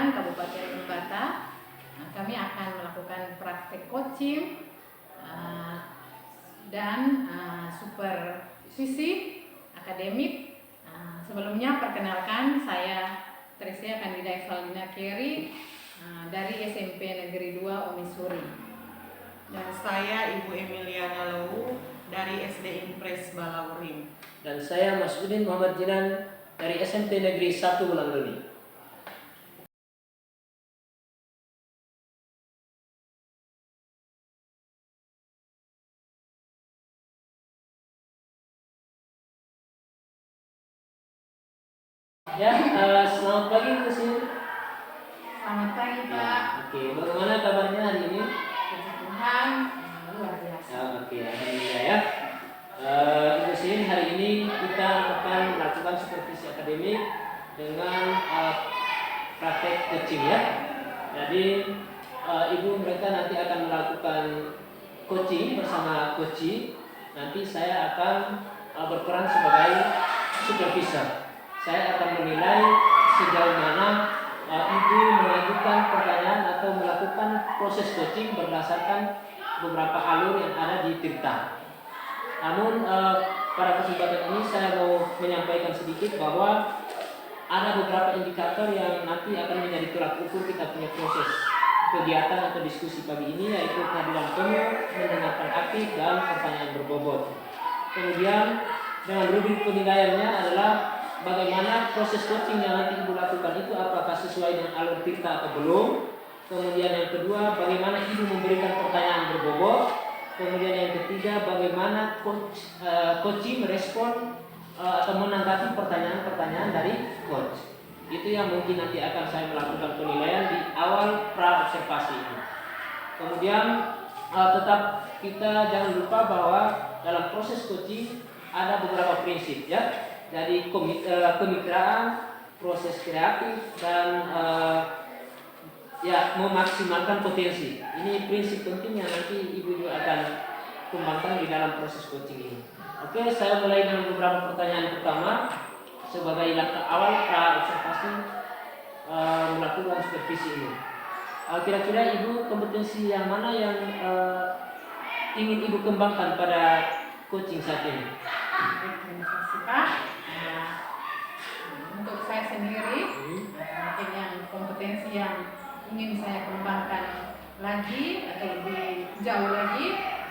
Kecamatan Kabupaten Embata. Kami akan melakukan praktek coaching dan supervisi akademik. Sebelumnya perkenalkan, saya Tresia Candida Evalina Keri dari SMP Negeri 2 Omisuri. Dan saya Ibu Emiliana Lowu dari SD Impres Balaurim. Dan saya Mas Udin Muhammad Jinan dari SMP Negeri 1 Wulanduni. Ya, selamat pagi Bu Sin. Selamat pagi Pak. Oke, bagaimana kabarnya hari ini? Puji Tuhan, luar biasa. Oke, alhamdulillah ya. Ibu Sin, hari ini kita akan melakukan supervisi akademik dengan praktek coaching ya. Jadi ibu mereka nanti akan melakukan coaching bersama coaching. Nanti saya akan berperan sebagai supervisor. Saya akan menilai sejauh mana ibu mengajukan pertanyaan atau melakukan proses coaching berdasarkan beberapa alur yang ada di Tirta. Namun pada kesempatan ini saya mau menyampaikan sedikit bahwa ada beberapa indikator yang nanti akan menjadi tolak ukur kita punya proses kegiatan atau diskusi pagi ini, yaitu kehadiran penuh, mendengarkan aktif, dan pertanyaan berbobot. Kemudian dengan rubrik penilaiannya adalah bagaimana proses coaching yang nanti ibu lakukan itu apakah sesuai dengan alur Tirta atau belum. Kemudian yang kedua, bagaimana ibu memberikan pertanyaan berbobot. Kemudian yang ketiga, bagaimana coaching merespon atau menanggapi pertanyaan-pertanyaan dari coach. Itu yang mungkin nanti akan saya melakukan penilaian di awal pra observasi ini. Kemudian tetap kita jangan lupa bahwa dalam proses coaching ada beberapa prinsip ya. Jadi kemitraan, proses kreatif, dan memaksimalkan potensi. Ini prinsip penting yang nanti ibu juga akan kembangkan di dalam proses coaching ini. Oke, saya mulai dengan beberapa pertanyaan pertama sebagai langkah awal pra observasi melakukan supervisi ini. Kira-kira ibu kompetensi yang mana yang ingin ibu kembangkan pada coaching saat ini? Terima kasih Pak. Untuk saya sendiri, mungkin yang kompetensi yang ingin saya kembangkan lagi atau lebih jauh lagi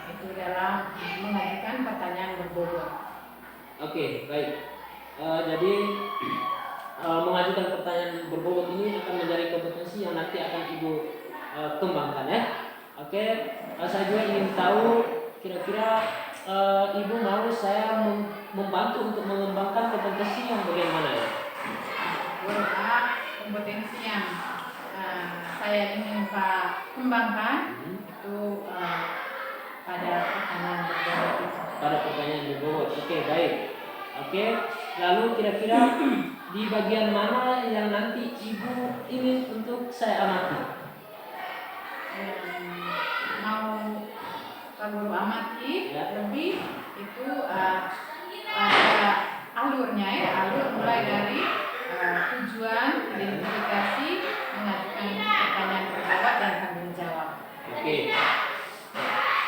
itu dalam mengajukan pertanyaan berbobot. Oke, baik. Jadi mengajukan pertanyaan berbobot ini akan menjadi kompetensi yang nanti akan ibu kembangkan ya. Oke, saya juga ingin tahu kira-kira ibu mau saya membantu untuk mengembangkan kompetensi yang bagaimana ya? Pak, kompetensi yang saya ingin Pak kembangkan itu pada pertanyaan berbobot. Pada pertanyaan berbobot. Oke, baik. Oke, lalu kira-kira di bagian mana yang nanti ibu ingin untuk saya amati? Kalau amati ya. Lebih itu ada alurnya ya, alur mulai dari tujuan, identifikasi, mengajukan pertanyaan berbobot dan tanggung jawab. Oke.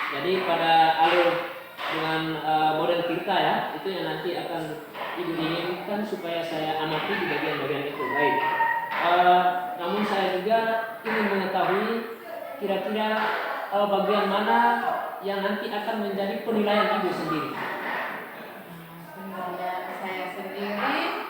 Jadi pada alur dengan model Tirta ya, itu yang nanti akan ibu inginkan supaya saya amati di bagian-bagian itu. Baik. Namun saya juga ingin mengetahui kira-kira bagian mana yang nanti akan menjadi penilaian ibu sendiri. Penilaian saya sendiri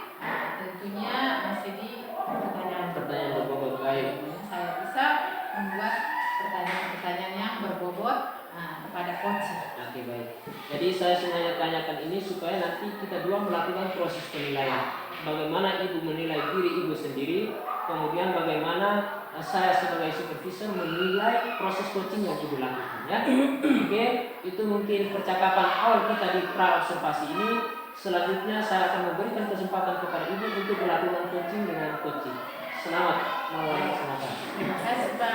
tentunya masih di pertanyaan berbobot. Baik. Saya bisa membuat pertanyaan-pertanyaan yang berbobot kepada coach. Oke, baik. Jadi saya sengaja tanyakan ini supaya nanti kita dua melakukan proses penilaian. Bagaimana ibu menilai diri ibu sendiri, kemudian bagaimana saya sebagai supervisor menilai proses coaching yang ibu lakukan ya. Oke, itu mungkin percakapan awal kita di pra observasi ini. Selanjutnya saya akan memberikan kesempatan kepada ibu untuk melakukan coaching dengan coaching. Selamat melaksanakan. Terima kasih Pak.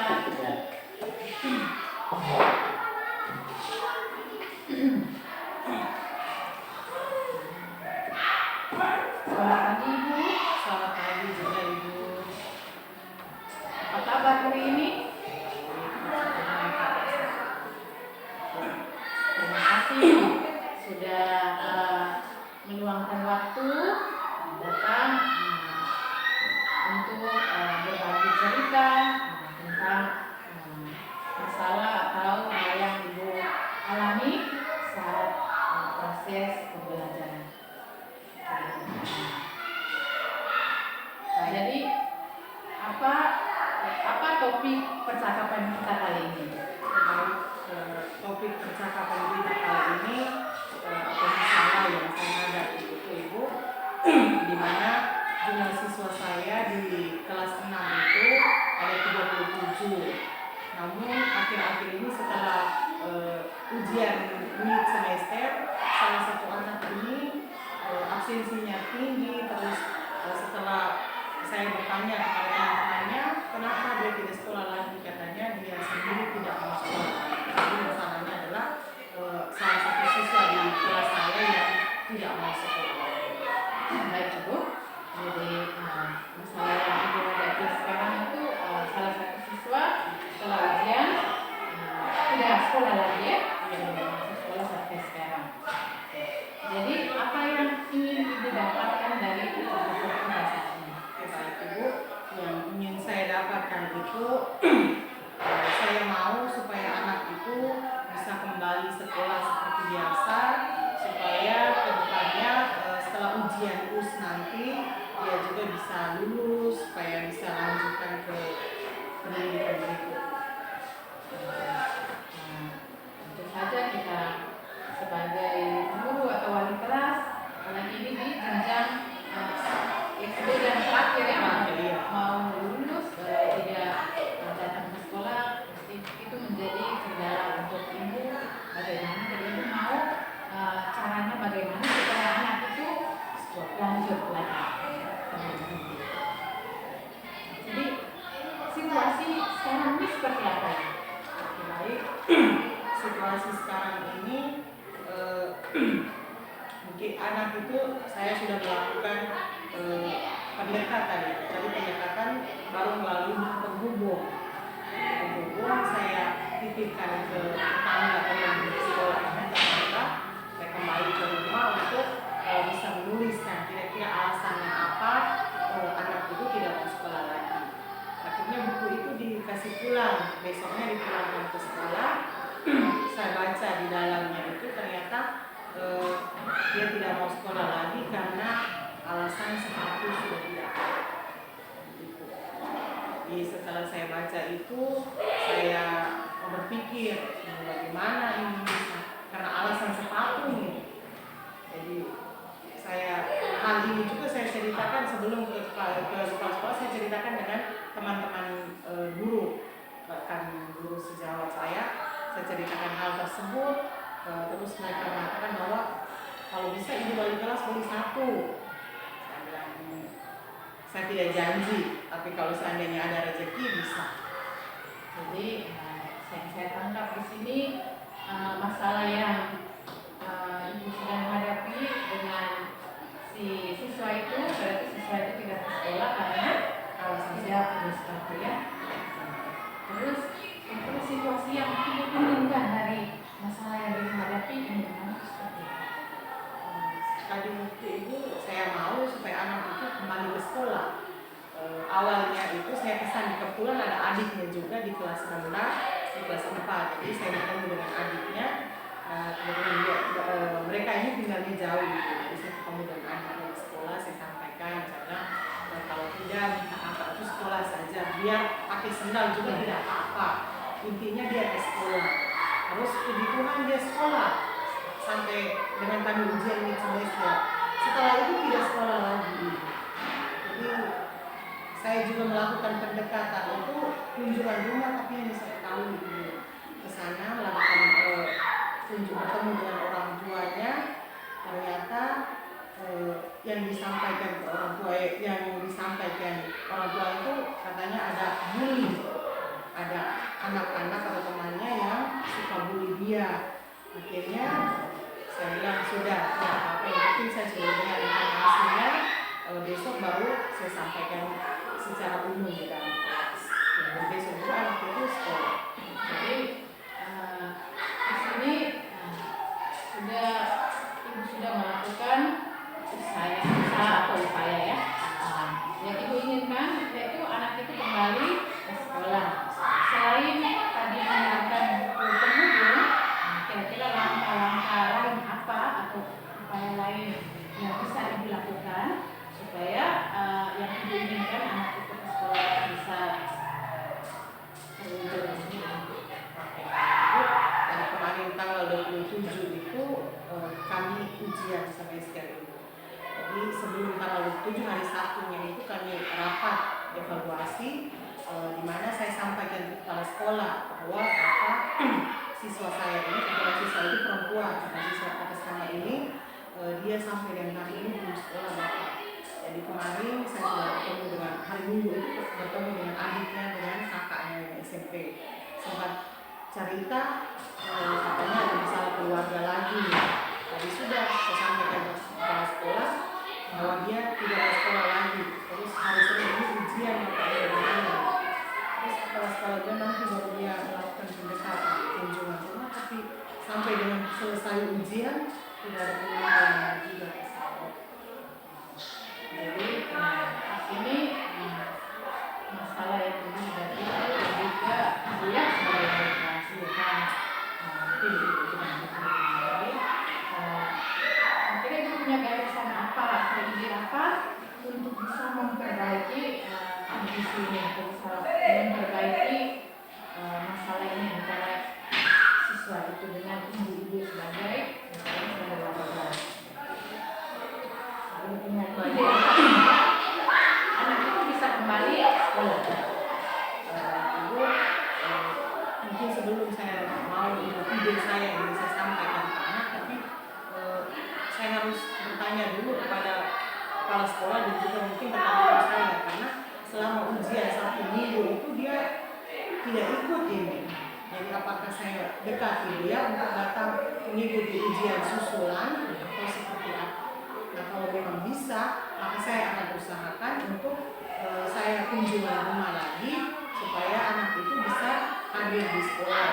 Selamat pagi Ibu. Selamat pagi juga Ibu. sudah meluangkan waktu datang untuk berbagi cerita tentang masalah atau hal yang Ibu alami saat proses pembelajaran. Jadi apa topik percakapan kita kali ini? Topik percakapan kita kali ini atau masalah yang saya hadapi itu Ibu, di mana jumlah siswa saya di kelas 6 itu ada 37. Namun akhir-akhir ini setelah ujian mid semester, salah satu anak ini absensinya tinggi. Terus setelah saya bertanya kepada teman-temannya kenapa dia tidak sekolah lagi, katanya dia sendiri tidak mau sekolah. Jadi masalahnya adalah salah satu siswa di kelas saya yang tidak mau sekolah. Baik Ibu, jadi masalah yang Ibu hadapi sekarang itu salah satu siswa setelah ujian tidak sekolah lagi ya, tidak masuk sekolah sampai sekarang. Jadi apa yang ingin Ibu dapatkan dari pembahasan ini? Baik Ibu, yang ingin saya dapatkan itu saya mau supaya anak itu bisa kembali sekolah seperti biasa, supaya kedepannya setelah ujian US nanti dia juga bisa lulus, supaya bisa lanjutkan ke pendidikan berikut. Tentu saja kita sebagai guru atau wali kelas, apalagi ini di jenjang SD yang terakhir ya, mau lulus tidak datang ke sekolah, itu menjadi kendala untuk Ibu. Bagaimana jadi Ibu mau caranya bagaimana supaya anak itu lanjut lagi. Jadi situasi sekarang ini seperti apa ya? Baik, situasi sekarang ini mungkin anak itu saya sudah melakukan pendekatan. Jadi pendekatan baru melalui penghubung saya titipkan ke tetangga teman di sekolah ternyata saya kembali ke rumah untuk bisa menuliskan kira-kira alasannya apa anak itu tidak mau sekolah lagi. Akhirnya buku itu dikasih pulang, besoknya dipulangkan ke sekolah. Saya baca di dalamnya itu ternyata dia tidak mau sekolah lagi karena alasan sepatu sudah tidak ada. Jadi setelah saya baca itu saya berpikir bagaimana ini bisa karena alasan sepatu nih. Jadi hal ini juga saya ceritakan sebelum ke sekolah, saya ceritakan dengan teman-teman guru, bahkan guru sejawat saya ceritakan hal tersebut. Terus mereka mengatakan bahwa kalau bisa Ibu wali kelas beli satu. Saya bilang saya tidak janji, tapi kalau seandainya ada rezeki bisa. Jadi yang saya tangkap di sini masalah yang Ibu sedang hadapi dengan si siswa itu, berarti siswa itu tidak ke sekolah karena alasan dia punya sepatu ya. Terus itu situasi yang Ibu inginkan dari masalah yang dihadapi ini seperti apa? Tadi waktu itu saya mau supaya anak itu kembali ke sekolah. Awalnya itu saya pesan, kebetulan ada adiknya juga di kelas rendah, di kelas 4. Jadi saya bertemu dengan adiknya. Kemudian mereka ini tinggalnya jauh gitu. Jadi saya ketemu dengan adiknya di sekolah, saya sampaikan misalnya kalau tidak minta apa itu sekolah saja, biar pakai sendal juga tidak apa-apa. Intinya dia ke sekolah. Terus puji Tuhan dia sekolah sampai dengan tanda ujian mid semester. Setelah itu tidak sekolah lagi. Jadi saya juga melakukan pendekatan itu kunjungan rumah, tapi yang saya tahu ke sana melakukan bertemu dengan orang tuanya. Ternyata yang disampaikan ke orang tua itu katanya ada bully, ada anak-anak atau temannya yang suka bully dia. Akhirnya saya bilang sudah tidak apa-apa, yang penting saya sudah dengar informasinya, besok baru saya sampaikan secara umum di dalam kelas. Dan besok juga anak itu sekolah. Jadi di sini sudah yang bisa dilakukan supaya yang ibu inginkan anak itu ke sekolah bisa terwujud. Dan kemarin tanggal 27 itu kami ujian semester itu. Jadi sebelum tanggal 27 hari Sabtunya itu kami rapat evaluasi di mana saya sampaikan ke kepala sekolah bahwa siswa saya ini, kebetulan siswa itu perempuan, karena siswa atas nama ini dia sampai dengan hari ini belum sekolah Bapak. Jadi kemarin saya sudah bertemu dengan hari Minggu itu bertemu dengan adiknya dengan kakaknya yang SMP. Sempat cerita katanya ada masalah keluarga lagi. Tadi sudah saya sampaikan ke kepala sekolah bahwa dia tidak mau sekolah lagi. Terus hari Senin ini ujian bagaimana. Terus kepala sekolah dia nanti baru dia melakukan pendekatan kunjungan rumah, tapi sampai dengan selesai ujian tidak ada kunjungan juga. Jadi di sini masalah yang ini dari lebih ke dia sebagai generasi kan mungkin itu kita jadi akhirnya itu punya gagasan apa atau ide apa untuk bisa memperbaiki kondisi ini atau bisa memperbaiki masalah ini antara siswa itu dengan ibu-ibu sebagai warga. Lalu punya ide anak itu bisa kembali sekolah. Ibu, mungkin sebelum saya mau ide saya yang bisa sampaikan ke anak, tapi saya harus bertanya dulu kepada kepala sekolah dan juga mungkin kepada saya, karena selama ujian 1 minggu itu dia tidak ikut ini. Jadi apakah saya dekati dia untuk datang mengikuti ujian susulan atau seperti apa? Nah kalau memang bisa, maka saya akan usahakan untuk saya kunjungan rumah lagi supaya anak itu bisa hadir di sekolah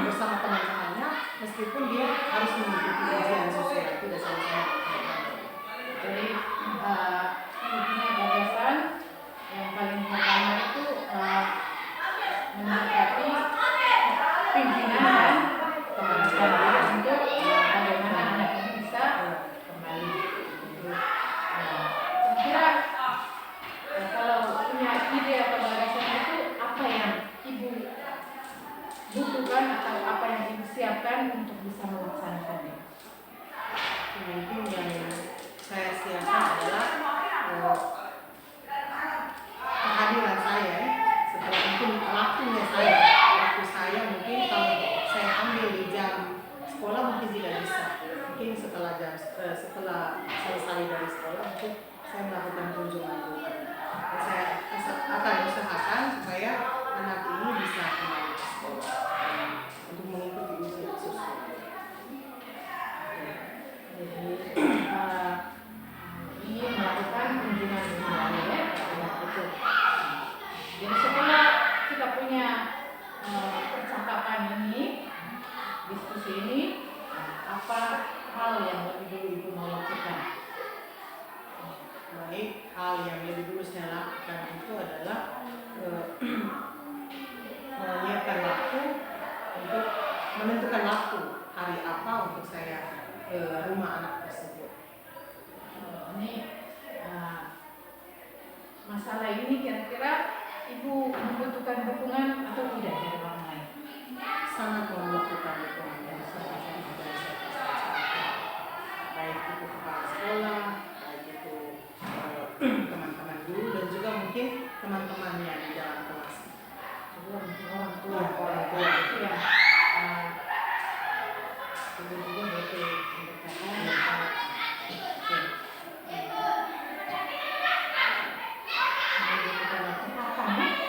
bersama teman-temannya meskipun dia harus mengikuti ujian susulan. Itu sudah saya. Jadi punya gagasan yang paling pertama itu mendekati pimpinan teman-teman untuk bagaimana anak ini bisa kembali. Kira-kira kalau punya ide atau gagasan itu apa yang ibu butuhkan atau apa yang ibu siapkan untuk bisa melaksanakannya? Mungkin yang saya siapkan adalah kehadiran saya setelah mungkin waktu saya mungkin kalau saya ambil di jam sekolah mungkin tidak bisa, mungkin setelah selesai dari sekolah mungkin saya melakukan kunjungan rumah. Saya akan usahakan supaya anak ini bisa kembali ke sekolah untuk mengikuti ujian susul. Ini melakukan kunjungan rumah ya, itu. Jadi setelah kita punya percakapan ini, diskusi ini, apa hal yang lebih dulu ibu mau lakukan? Baik, hal yang lebih dulu saya lakukan itu adalah menyiapkan waktu untuk menentukan waktu hari apa untuk saya ke rumah anak tersebut. Ini masalah ini kira-kira ibu membutuhkan dukungan atau tidak dari orang lain? Sangat membutuhkan dukungan dari baik itu kepala sekolah, baik itu teman-teman guru dan juga mungkin teman-temannya di dalam kelas. Juga mungkin orang tua itu yang juga butuh pendekatan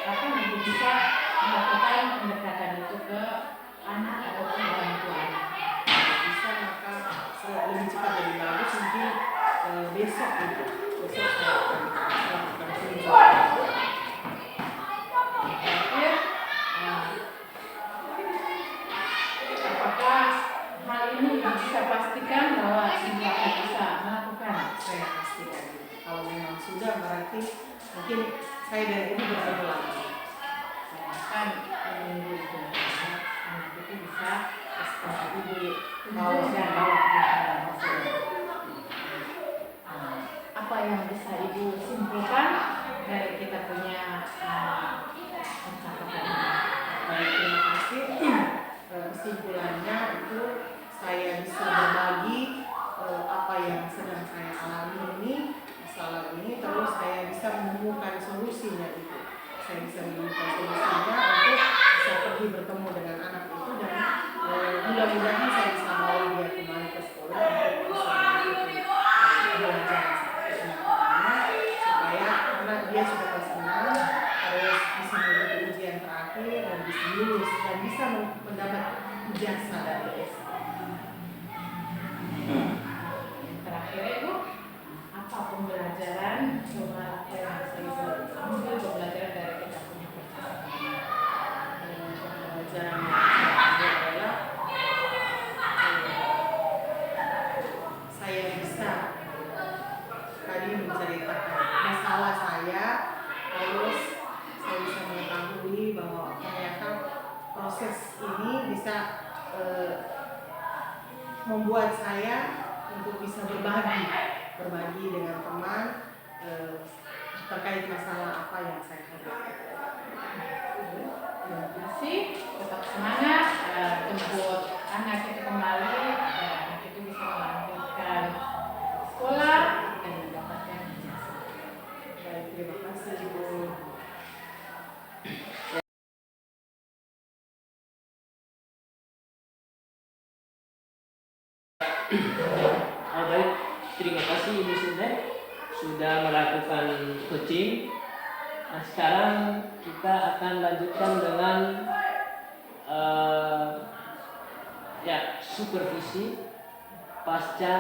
kapan ibu bisa melakukan pendekatan itu ke anak ataupun orang tua? Bisa maka lebih cepat lebih bagus mungkin besok saya akan melakukan kunjungan. Apakah hal ini bisa pastikan bahwa ibu akan bisa melakukan? Saya pastikan kalau memang sudah berarti mungkin saya dan ibu bertemu lagi. Saya akan menunggu itu anak itu bisa ibu bawa dan bawa ke yang bisa Ibu simpulkan dari kita punya percakapan ini? Baik, terima kasih. Kesimpulannya itu saya bisa berbagi apa yang sedang saya alami ini, masalah ini, terus saya bisa menemukan solusinya itu. Saya bisa menemukan solusinya untuk bisa pergi bertemu dengan anak itu, dan mudah-mudahan saya bisa bawa dia kembali ke sekolah untuk bisa mengikuti belajar supaya karena dia sudah kelas 6 terus bisa mengikuti ujian terakhir dan bisa lulus dan bisa mendapat ijazah dari SD. Terakhir Ibu, apa pembelajaran coba yang bisa ambil pembelajaran dari kita punya percakapan? Pembelajaran yang saya ambil adalah saya bisa tadi menceritakan masalah saya, terus saya bisa mengetahui bahwa ternyata proses ini bisa membuat saya untuk bisa berbagi dengan teman terkait masalah apa yang saya hadapi. Terima kasih, tetap semangat, jemput anak itu kembali, anak itu bisa melanjutkan sekolah dan mendapatkan ijazah. Baik, terima kasih Ibu. Baik, terima kasih Ibu Sinta sudah melakukan coaching. Nah, sekarang kita akan lanjutkan dengan supervisi pasca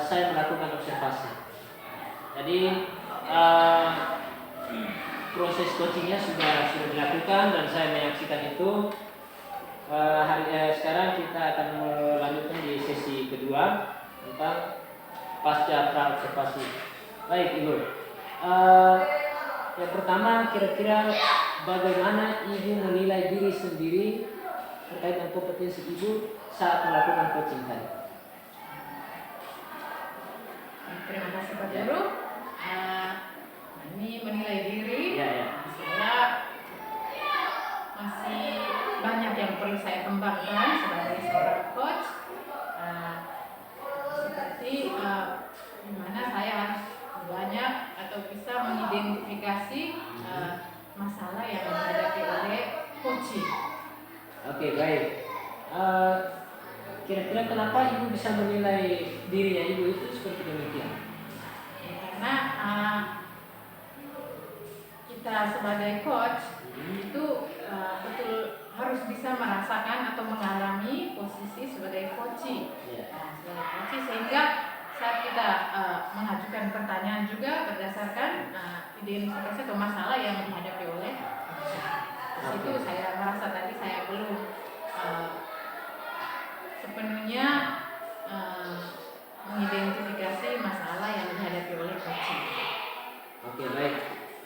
saya melakukan observasi. Jadi proses coachingnya sudah dilakukan dan saya menyaksikan itu. Sekarang kita akan melanjutkan di sesi kedua tentang pasca pra observasi. Baik Ibu, yang pertama kira-kira bagaimana Ibu menilai diri sendiri terkait dengan kompetensi Ibu saat melakukan coaching tadi? Terima kasih Pak Guru. Ini menilai diri. Ya. Saya masih banyak yang perlu saya kembangkan sebagai seorang coach. Seperti dimana saya harus banyak atau bisa mengidentifikasi masalah yang dihadapi oleh coaching. Oke, baik. Kira-kira kenapa Ibu bisa menilai dirinya Ibu itu seperti demikian? Ya, karena kita sebagai coach itu betul harus bisa merasakan atau mengalami posisi sebagai coaching. Sebagai coaching, sehingga saat kita mengajukan pertanyaan juga berdasarkan identifikasi atau masalah yang dihadapi oleh coaching. Itu saya merasa tadi saya belum sepenuhnya mengidentifikasi masalah yang dihadapi oleh coaching. Oke, baik.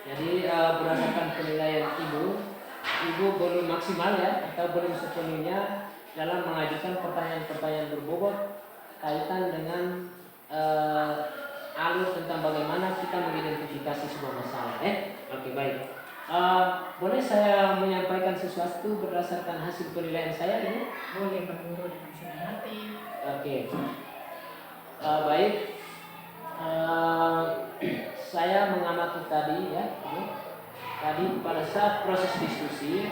Jadi berdasarkan penilaian Ibu belum maksimal ya, atau belum sepenuhnya dalam mengajukan pertanyaan-pertanyaan berbobot kaitan dengan alur tentang bagaimana kita mengidentifikasi sebuah masalah. Oke, baik. Boleh saya menyampaikan sesuatu berdasarkan hasil penilaian saya ini? Boleh Pak Guru dengan senang hati. Oke. Baik. Saya mengamati tadi ya, tadi pada saat proses diskusi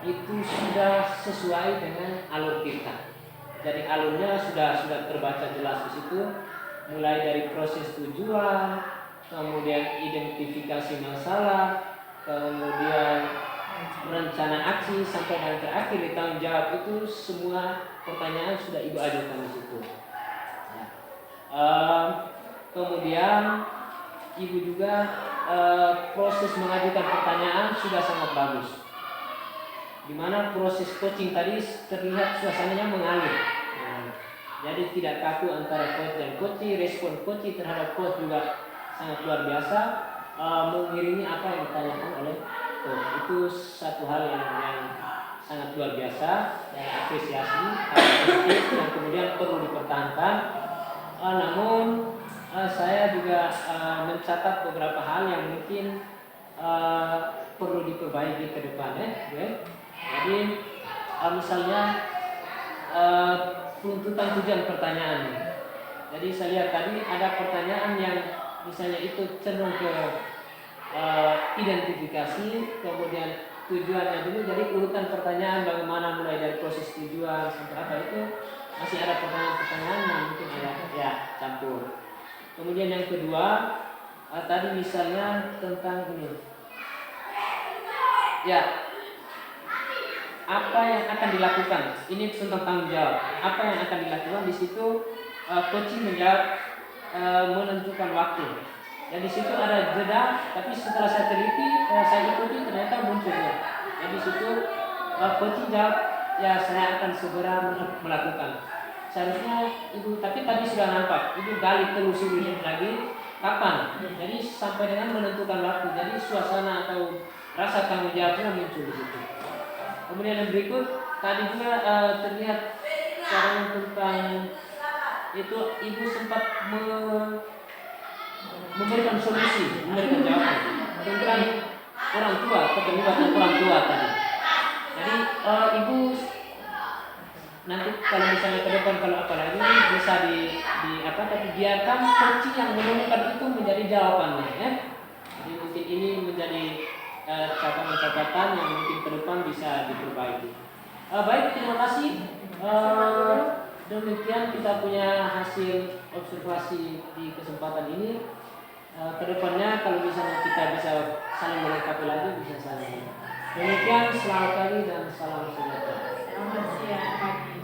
itu sudah sesuai dengan alur kita. Jadi alurnya sudah terbaca jelas di situ, mulai dari proses tujuan, kemudian identifikasi masalah, kemudian rencana aksi sampai yang terakhir di tanggung jawab, itu semua pertanyaan sudah Ibu ajukan di situ. Kemudian Ibu juga proses mengajukan pertanyaan sudah sangat bagus. Dimana proses coaching tadi terlihat suasananya mengalir. Jadi tidak kaku antara coach dan coachee, respon coachee terhadap coach juga sangat luar biasa, mengiringi apa yang ditanyakan oleh coach. Itu satu hal yang sangat luar biasa, dan apresiasi, yang kemudian perlu dipertahankan. Namun mencatat beberapa hal yang mungkin perlu diperbaiki ke depannya. Ya. Jadi misalnya penuntutan tujuan pertanyaan. Jadi saya lihat tadi ada pertanyaan yang misalnya itu cenderung ke identifikasi, kemudian tujuannya dulu. Jadi urutan pertanyaan bagaimana mulai dari proses tujuan sampai apa itu masih ada pertanyaan-pertanyaan yang mungkin ada ya campur. Kemudian yang kedua tadi misalnya tentang ini, ya apa yang akan dilakukan? Ini tentang tanggung jawab. Apa yang akan dilakukan di situ? Coaching menjawab menentukan waktu. Dan di situ ada jeda, tapi setelah saya teliti, saya ikuti ternyata munculnya. Jadi di situ coaching jawab, ya saya akan segera melakukan. Seharusnya ibu, tapi tadi sudah nampak, ibu gali telusuri lagi kapan. Jadi sampai dengan menentukan waktu. Jadi suasana atau rasa tanggung jawabnya muncul di situ. Kemudian yang berikut tadi juga terlihat cara tentang itu ibu sempat memberikan solusi, memberikan jawaban tentang orang tua, keterlibatan orang tua tadi. Jadi ibu nanti kalau misalnya ke depan kalau apa lagi bisa di apa, tapi biarkan coaching yang menemukan itu menjadi jawabannya, ya. Jadi mungkin ini menjadi catatan-catatan yang mungkin ke depan bisa diperbaiki. Baik, terima kasih. Demikian kita punya hasil observasi di kesempatan ini. Kedepannya kalau misalnya kita bisa saling melengkapi lagi, bisa saling. Demikian, selamat pagi dan salam sejahtera. Selamat siang pagi.